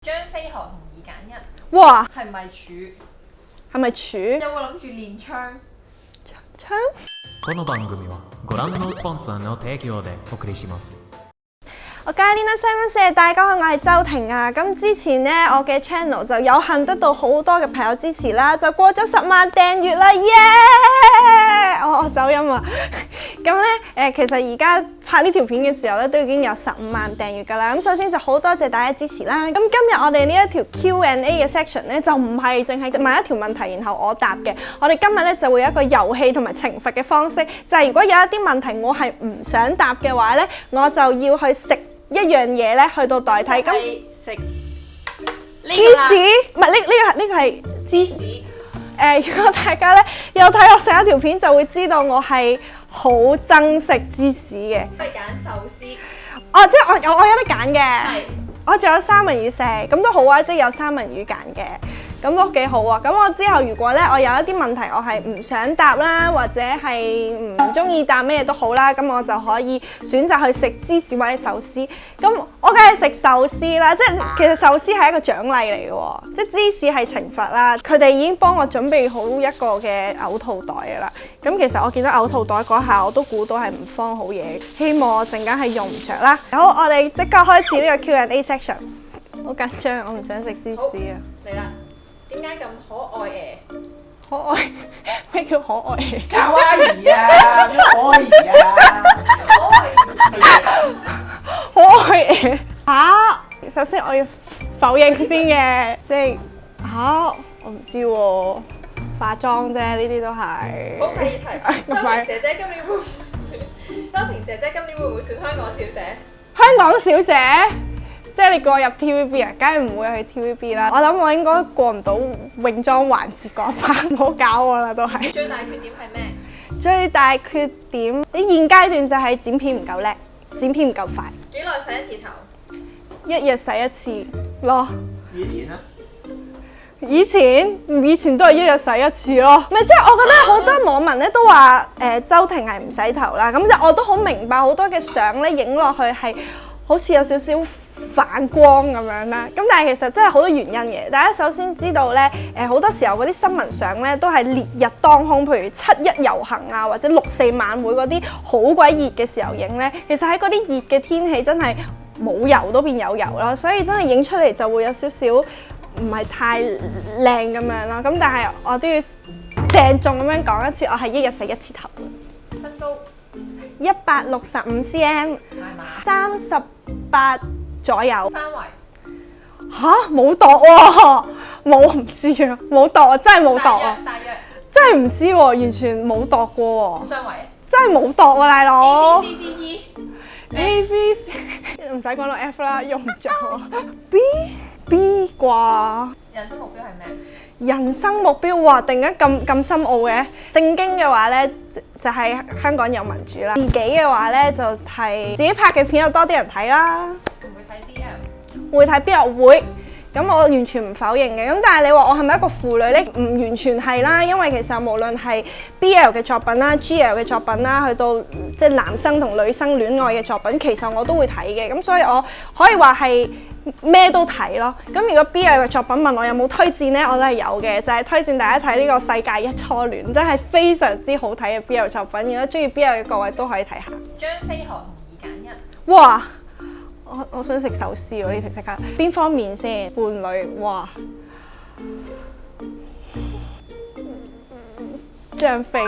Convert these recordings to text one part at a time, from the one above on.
張飛何同2揀1？哇，係咪處？係咪處？有冇諗住練槍？槍？この番組はご覧のスポンサーの提供でお送りします。我介呢7大家好，我係周庭啊。咁之前呢，我嘅 channel 就有幸得到好多嘅朋友支持啦，就過咗10萬訂閱啦，耶！我走音啊。咁咧其實而家拍呢條片嘅時候咧，都已經有15萬訂閱㗎啦。咁首先就好多謝大家支持啦。咁今日我哋呢一條 Q&A 嘅 section 咧，就唔係淨係問一條問題，然後我答嘅。我哋今日咧就會有一個遊戲同埋懲罰嘅方式，就係如果有一啲問題我係唔想答嘅話咧，我就要去食一樣嘢咧去到代替。咁食芝士，唔係呢個係芝士。如果大家咧有睇我上一條片，就會知道我係好憎食芝士嘅。不如揀壽司。哦，即係我有得揀嘅。係。我仲有三文魚食，咁都好啊，即係有三文魚揀嘅，咁都幾好啊。咁我之後如果咧我有一啲問題我係唔想答啦，或者係唔中意答咩都好啦，咁我就可以選擇去食芝士或者壽司。咁我梗係食壽司啦，即係其實壽司係一個獎勵嚟嘅喎，即係芝士係懲罰啦。佢哋已經幫我準備好一個嘅嘔吐袋嘅啦。咁其實我見到嘔吐袋嗰下，我都估到係唔方好嘢，希望我陣間係用唔着啦。好，我哋即刻開始呢個 Q&A section。好緊張，我唔想食芝士啊！嚟啦，點解咁可愛可愛？咩叫可愛？卡哇伊啊，咩可愛啊？可愛嚇！首先我要否認先嘅，即係嚇我唔知喎，化妝啫，呢啲都係。好，第二題。周平姐姐今年會唔會選？周平姐姐今年會唔會選香港小姐？香港小姐？即係你過入 TVB 啊，梗係唔會去 TVB 啦。我諗我應該過唔到泳裝環節嗰一班，唔好搞我啦都係。最大缺點係咩？最大缺點，你現階段就係剪片唔夠叻，剪片唔夠快。幾耐洗一次頭？1日洗一次咯。以前咧？以前都係1日洗一次咯。咪即係我覺得好多網民咧都話周庭係唔洗頭啦。咁即係我都好明白好多嘅相咧影落去係好似有少少反光咁樣啦，咁但係其實真係好多原因嘅。大家首先知道咧，好多時候嗰啲新聞相咧都係烈日當空，譬如7·1遊行啊，或者6·4晚會嗰啲好鬼熱嘅時候影咧，其實喺嗰啲熱嘅天氣真係冇油都變有油啦，所以真係影出嚟就會有少少唔係太靚咁樣啦。咁但係我都要鄭重咁樣講一次，我係1日洗1次頭。身高165 cm， 38左右。三圍吓？冇度喎，冇唔知啊，冇度啊，真係冇度啊，大約真係唔知喎，完全冇度過喎，雙圍真係冇度喎，大佬。 A B C D E A B C 唔使講到 F 啦，用唔着喎。B 啩？人生目標係咩？人生目標哇，突然間咁深奧嘅。正經嘅話咧，就係香港有民主啦。自己嘅話咧，就係自己拍嘅片有多啲人睇啦。會唔會睇 BL？會睇 BL會，咁我完全唔否認嘅。咁但係你話我係咪一個腐女咧？唔完全係啦，因為其實無論係 BL 嘅作品啦、GL 嘅作品啦，去到即係男生同女生戀愛嘅作品，其實我都會睇嘅。咁所以我可以話係咩都睇咯。咁如果 BL 嘅作品問我有冇推薦呢？我都係有嘅，就係推薦大家睇呢個《世界一初戀》，真係非常之好睇嘅 BL 作品。如果中意 BL 嘅各位都可以睇下。張飛何同2揀1？哇！我想食壽司喎，呢條即刻。邊方面先？伴侶，哇！張飛，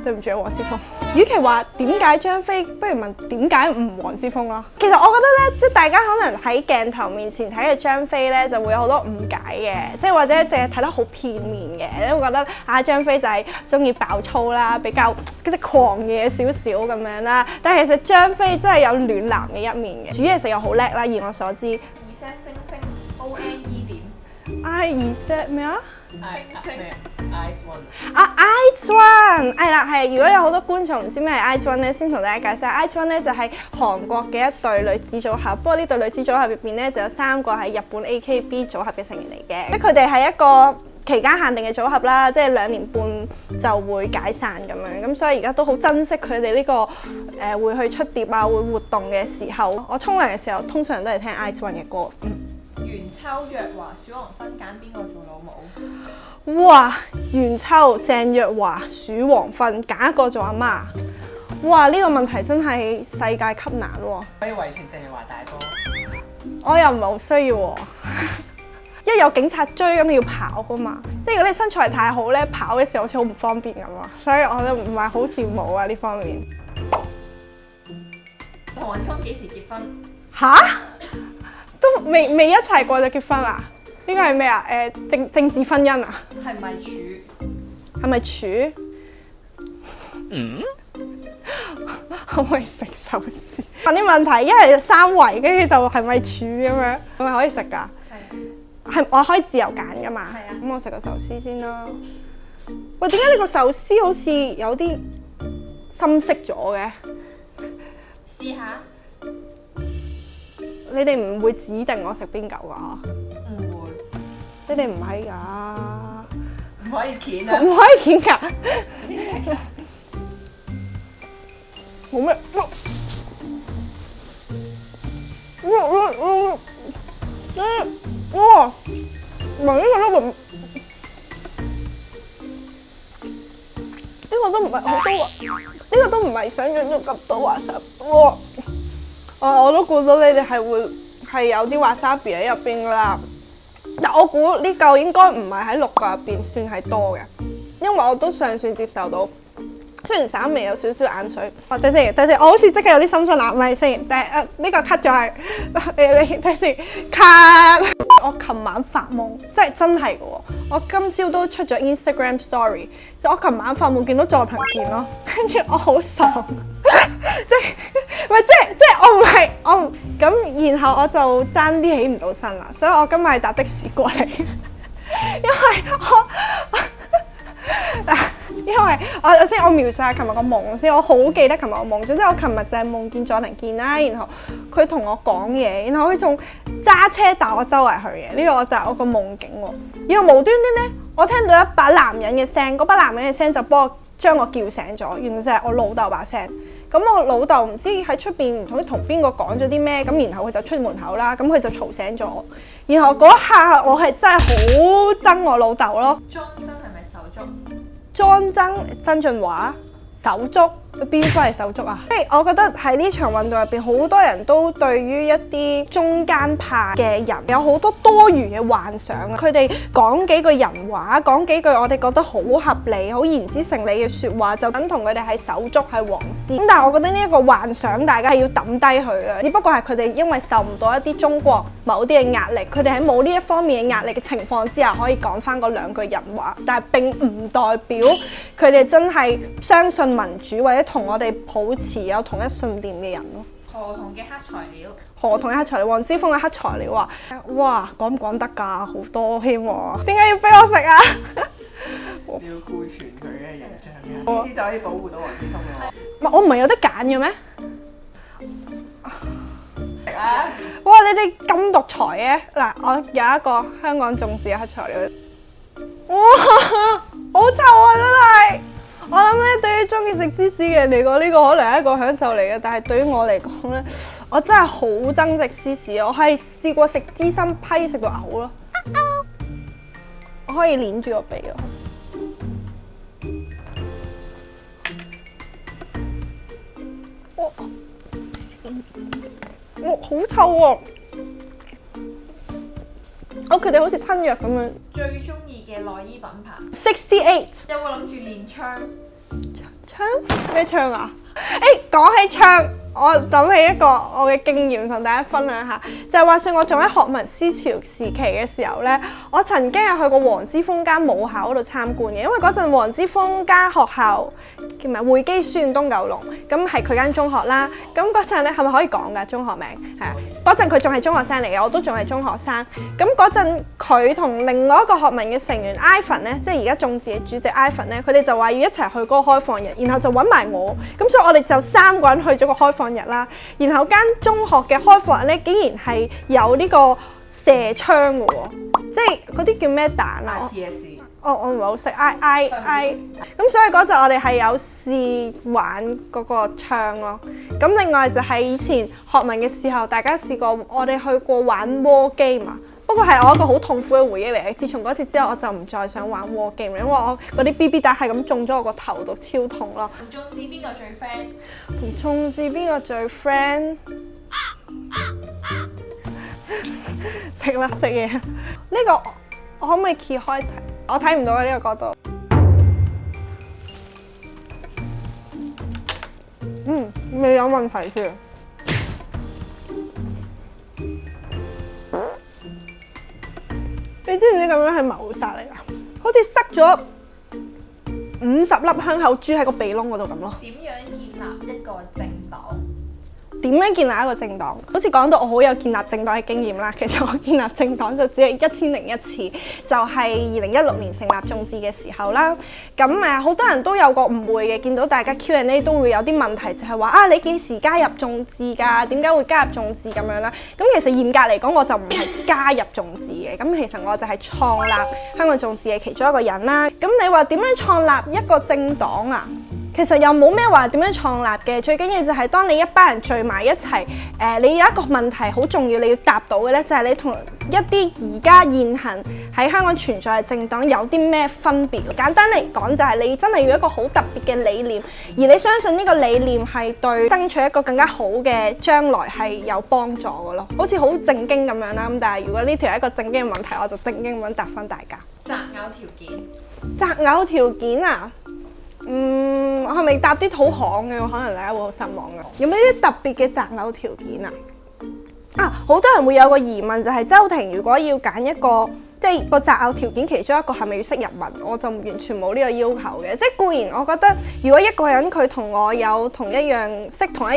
對唔住黃之鋒。與其話點解張飛，不如問點解唔黃之鋒咯？其實我覺得咧，即係大家可能喺鏡頭面前睇嘅張飛咧，就會有好多誤解嘅，即係或者淨係睇得好片面嘅，都會覺得啊張飛就係中意爆粗啦，比較嗰啲狂野少少咁樣啦。但係其實張飛真係有暖男嘅一面嘅，煮嘢食又好叻啦，以我所知。2set 星星 ONE 點 I2set 咩啊？星星 Ice One 啊 Ice One 係啦，係。如果有好多觀眾唔知咩係 Ice One 咧，先同大家解釋下。Ice One 咧就係韓國嘅一對女子組合，不過呢對女子組合入邊咧就有3個係日本 AKB 組合嘅成員嚟嘅，即係佢哋係一個期間限定嘅組合啦，即係2年半就會解散咁樣。咁所以而家都好珍惜佢哋呢個會去出碟啊，會活動嘅時候。我沖涼嘅時候通常都係聽 Ice One 嘅歌。原秋、若華、小黃分揀邊個做老母？哇！元秋、鄭若驊、鼠黃芬，揀一個做阿媽。哇！呢、個問題真係世界級難喎。可以遺傳鄭若驊大哥。我又唔係好需要喎。一有警察追咁你要跑噶嘛，即係如果你身材太好咧，跑嘅時候好似好唔方便咁啊，所以我都唔係好羨慕啊呢方面。同黃之鋒幾時結婚？吓？都未一齊過就結婚啦？呢個係咩啊？政治婚姻啊？係咪處？係咪處？可唔可以食壽司？問啲問題，一係三圍，跟住就係咪處咁樣？係咪可以食㗎？係我可以自由揀㗎嘛？係啊。咁我食個壽司先啦。喂，點解你個壽司好似有啲深色咗嘅？試下。你哋唔會指定我食邊嚿㗎？唔會。你哋唔係㗎？唔可以鉗啊！唔可以鉗㗎？冇咩？哇！唔係呢個都唔係好多啊！呢個都唔係想象中咁多華沙。哇！我都估到你哋係有啲華沙比喺入邊㗎啦。但我估呢嚿應該唔係喺6個入邊算係多嘅，因為我都尚算接受到。雖然稍微有少少眼水，等陣，我好似即刻有啲心傷啊！咪先，但係呢個 cut 咗係，你等先 cut。我琴晚發夢，即係真係嘅喎。我今朝都出咗 Instagram story，就我琴晚發夢見到佐藤健咯，跟住我好爽，即係我唔咁，然後我就爭啲起唔到身啦，所以我今日係搭的士過嚟，因為我描述下琴日個夢先，我好記得琴日個夢。總之我琴日就係夢見佐藤健啦，然後佢同我講嘢，然後佢仲揸車帶我周圍去嘅。呢個就係我個夢境喎。然後無端端咧，我聽到一把男人嘅聲，嗰把男人嘅聲就將我叫醒咗。原來就係我老豆把聲。咁我老豆唔知喺出邊唔知同邊個講咗啲咩，咁然後佢就出門口啦，咁佢就嘈醒咗我。然後嗰一下我係真係好憎我老豆咯。莊真係咪手足？莊曾俊華手足，邊個係手足啊？即係我覺得喺呢場運動入邊，好多人都對於一啲中間派嘅人有好多多餘嘅幻想啊！佢哋講幾句人話，講幾句我哋覺得好合理、好言之成理嘅説話，就等同佢哋係手足、係黃絲。咁但係我覺得呢一個幻想，大家係要抌低佢啊！只不過係佢哋因為受唔到一啲中國某啲嘅壓力，佢哋喺冇呢一方面嘅壓力嘅情況之下，可以講翻嗰兩句人話，但係並唔代表佢哋真係相信民主或者同我哋保持有同一信念嘅人咯。河童嘅黑材料，河童嘅黑材料，黃之鋒嘅黑材料啊！哇，講唔講得㗎？好多添喎，點解要俾我食啊？你要顧全佢嘅形象嘅，意思就可以保護到黃之鋒嘅。我唔係有得揀嘅咩？食啊！哇！你哋咁獨裁嘅嗱，我有一個香港種子嘅黑材料。哇！好臭啊！真係。我諗咧，對於中意食芝士嘅人嚟講，呢個可能係一個享受嚟嘅。但係對於我嚟講咧，我真係好憎食芝士。我係試過食芝心批食到嘔咯。我可以捏住個鼻咯。我好臭喎！我決定好似吞藥咁樣。最中意嘅內衣品牌 68有冇諗住練槍？槍咩槍啊？講起槍，我諗起一個我嘅經驗同大家分享下，就係話說我仲喺學民思潮時期嘅時候咧，我曾經有去過黃之鋒間母校嗰度參觀嘅，因為嗰陣黃之鋒間學校叫咩匯基書院東九龍，咁係佢間中學啦。咁嗰陣咧係咪可以講㗎中學名？係啊，嗰陣佢仲係中學生嚟嘅，我都仲係中學生。咁嗰陣佢同另外一個學民嘅成員 Ivan 咧，即係而家眾志嘅主席 Ivan 咧，佢哋就話要一齊去嗰個開放日，然後就揾埋我。咁所以我哋就3個人去咗個開放日啦。然後間中學嘅開放日咧，竟然係有呢個射槍嘅喎，即係嗰啲叫咩彈啊？ IPSC 我唔係好識 I，咁所以嗰陣我哋係有試玩嗰個槍咯。咁另外就係以前學民嘅時候，大家試過我哋去過玩 war game 啊。不過係我一個好痛苦嘅回憶嚟嘅。自從嗰次之後，我就唔再想玩 war game，因為我嗰啲 BB 彈係咁中咗我個頭度，超痛咯。同中指邊個最 friend？同中指邊個最 friend？食啦食嘢，呢個我可唔可以揭開睇？我睇唔到嘅呢個角度。未有問題嘅。你知唔知咁樣係謀殺嚟㗎？好似塞咗50粒香口珠喺個鼻窿嗰度咁咯。點樣建立一個政黨？點樣建立一個政黨？好似講到我好有建立政黨嘅經驗啦。其實我建立政黨就只係1001次，就係2016年成立眾志嘅時候啦。咁好多人都有個誤會嘅，見到大家 Q&A 都會有啲問題，就係話你幾時加入眾志㗎？點解會加入眾志咁樣啦？咁其實嚴格嚟講，我就唔係加入眾志嘅。咁其實我就係創立香港眾志嘅其中一個人啦。咁你話點樣創立一個政黨啊？其實又冇咩話點樣創立嘅，最緊要就係當你一班人聚埋一齊，你有一個問題好重要，你要答到嘅呢，就係你同一啲而家現行喺香港存在嘅政黨有啲咩分別。簡單嚟講，就係你真係要一個好特別嘅理念，而你相信呢個理念係對爭取一個更加好嘅將來係有幫助嘅咯。好似好正經咁樣啦，咁但係如果呢條係一個正經嘅問題，我就正經咁答翻大家。擇偶條件？擇偶條件啊？我係咪答啲好行嘅？可能大家會好失望嘅。有冇啲特別嘅擇偶條件啊？好多人會有個疑問，就係周庭如果要揀一個，即係個擇偶條件其中一個係咪要識日文？我就完全冇呢個要求嘅。即係固然我覺得，如果一個人佢同我有識同一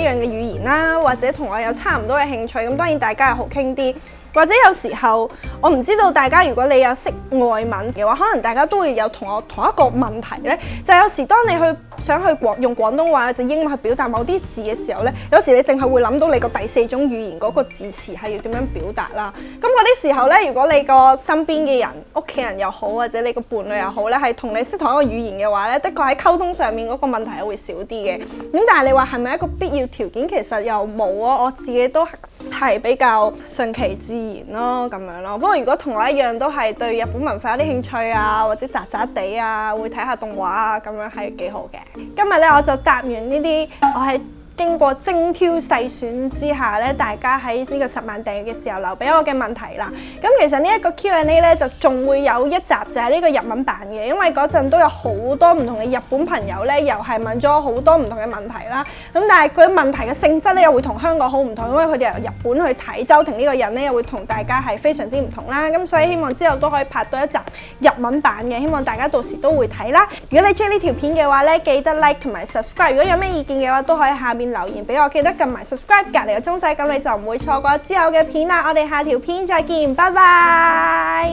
樣嘅語言啦，或者同我有差唔多嘅興趣，咁當然大家又好傾啲。或者有時候我唔知道大家如果你有識外文嘅話，可能大家都會有同我同一個問題呢，就係有時當你想去用廣東話或者英文去表達某啲字嘅時候呢，有時你淨係會諗到你個第四種語言嗰個字詞係要點樣表達啦。咁嗰啲時候呢，如果你個身邊嘅人、屋企人又好，或者你個伴侶又好呢，係同你識同一個語言嘅話呢，的確喺溝通上面嗰個問題係會少啲嘅。咁但係你話係咪一個必要條件？其實又冇啊，我自己都係比較順其自然咯，咁樣咯。不過如果同我一樣都係對日本文化有啲興趣啊，或者渣渣地啊，會睇下動畫啊，咁樣係幾好嘅。今日咧我就答完呢啲，我係經過精挑細選之下咧，大家喺呢個10萬訂閱嘅時候留俾我嘅問題啦。咁其實呢一個 Q&A 咧就仲會有一集就係呢個日文版嘅，因為嗰陣都有好多唔同嘅日本朋友咧，又係問咗好多唔同嘅問題啦。咁但係佢問題嘅性質咧又會同香港好唔同，因為佢哋由日本去睇周庭呢個人咧，又會同大家係非常之唔同啦。咁所以希望之後都可以拍到一集日文版嘅，希望大家到時都會睇啦。如果你中意呢條片嘅話咧，記得 like 同埋 subscribe。如果有咩意見嘅話，都可以下面留言俾我，記得撳埋 subscribe 隔離嘅鐘仔，咁你就唔會錯過之後嘅片啦。我哋下條片再見，拜拜。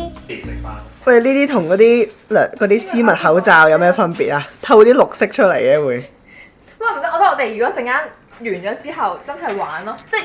喂，呢啲同嗰啲絲襪口罩有咩分別啊？透啲綠色出嚟嘅會。喂，唔得，我覺得我哋如果陣間完咗之後真係玩咯，即係